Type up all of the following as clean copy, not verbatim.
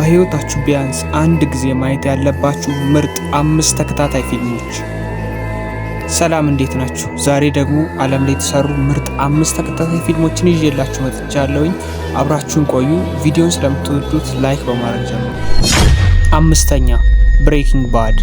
በህይወታችሁ ቢያንስ አንድ ጊዜ ማየት ያለባችሁ ምርጥ 5 ተከታታይ ፊልሞች። ሰላም እንዴት ናችሁ? ዛሬ ደግሞ ዓለም ላይ የተሰሩ ምርጥ 5 ተከታታይ ፊልሞችን ይዤላችሁ መጥቻለሁኝ። አብራችሁን ቆዩ። ቪዲዮን ስለምትወዱት ላይክ በማድረግ ጀምሩ። አምስተኛ ብሬኪንግ ባድ።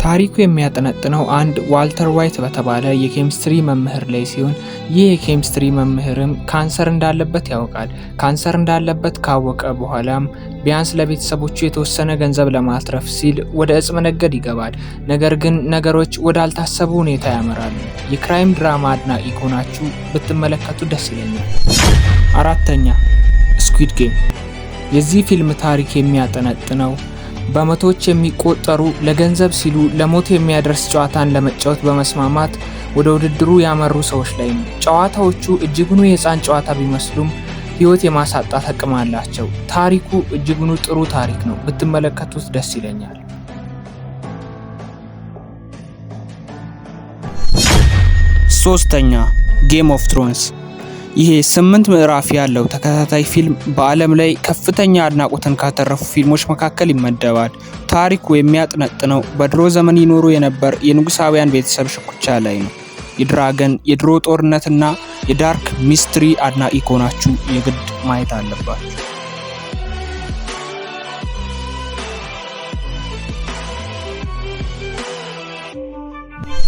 ታሪኩ የሚያጠነጥነው አንድ ዋልተር ዋይት በተባለ የኬሚስትሪ መምህር ላይ ሲሆን ይህ የኬሚስትሪ መምህርም ካንሰር እንዳለበት ያውቃል። ካንሰር እንዳለበት ካወቀ በኋላም ቢያንስ ለቤተሰቦቹ የተወሰነ ገንዘብ ለማትረፍ ሲል ወደ እጽ መነገድ ይገባል። ነገር ግን ነገሮች ወዳልታሰቡ ሁኔታ ያመራሉ። የክራይም ድራማ አድናቂ ከሆናችሁ ብትመለከቱ ደስ ይለኛል። አራተኛ ስኩዊድ ጌም። የዚህ ፊልም ታሪክ የሚያጠነጥነው በመቶዎች የሚቆጠሩ ለገንዘብ ሲሉ ለሞት የሚያደርስ ጨዋታን ለመጫወት በመስማማት ወደ ውድድሩ ያመሩ ሰዎች ላይ ነው። ጨዋታዎቹ እጅጉኑ የህፃን ጨዋታ ቢመስሉም ህይወት የማሳጣት አቅም አላቸው። ታሪኩ እጅጉኑ ጥሩ ታሪክ ነው፣ ብትመለከቱት ደስ ይለኛል። ሶስተኛ ጌም ኦፍ ትሮንስ። ይሄ 8 ምዕራፍ ያለው ተከታታይ ፊልም በዓለም ላይ ከፍተኛ አድናቆትን ካተረፉ ፊልሞች መካከል ይመደባል። ታሪኩ የሚያጠነጥነው በድሮ ዘመን ይኖሩ የነበር የንጉሳውያን ቤተሰብ ሽኩቻ ላይ ነው። የድራገን፣ የድሮ ጦርነትና የዳርክ ሚስትሪ አድናቂ ከሆናችሁ የግድ ማየት አለባችሁ።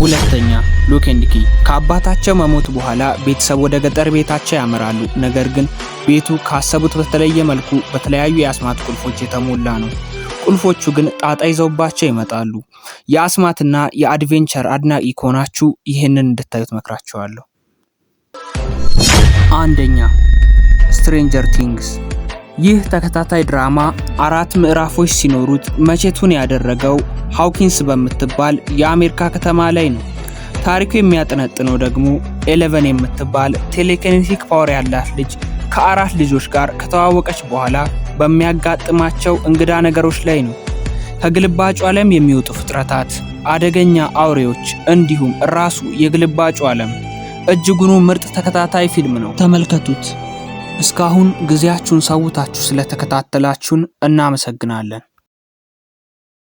ሁለተኛ ሎክ ኤንድ ኪ። ከአባታቸው መሞት በኋላ ቤተሰብ ወደ ገጠር ቤታቸው ያመራሉ። ነገር ግን ቤቱ ካሰቡት በተለየ መልኩ በተለያዩ የአስማት ቁልፎች የተሞላ ነው። ቁልፎቹ ግን ጣጣ ይዘውባቸው ይመጣሉ። የአስማትና የአድቬንቸር አድናቂ ከሆናችሁ ይህንን እንድታዩት መክራችኋለሁ። አንደኛ ስትሬንጀር ቲንግስ። ይህ ተከታታይ ድራማ 4 ምዕራፎች ሲኖሩት መቼቱን ያደረገው ሃውኪንስ በምትባል የአሜሪካ ከተማ ላይ ነው። ታሪኩ የሚያጠነጥነው ደግሞ ኤሌቨን የምትባል ቴሌኪኔቲክ ፓወር ያላት ልጅ ከ4 ልጆች ጋር ከተዋወቀች በኋላ በሚያጋጥማቸው እንግዳ ነገሮች ላይ ነው። ከግልባጩ ዓለም የሚወጡ ፍጥረታት፣ አደገኛ አውሬዎች እንዲሁም ራሱ የግልባጩ ዓለም እጅጉኑ ምርጥ ተከታታይ ፊልም ነው። ተመልከቱት። እስካሁን ጊዜያችሁን ሰውታችሁ ስለተከታተላችሁን እናመሰግናለን።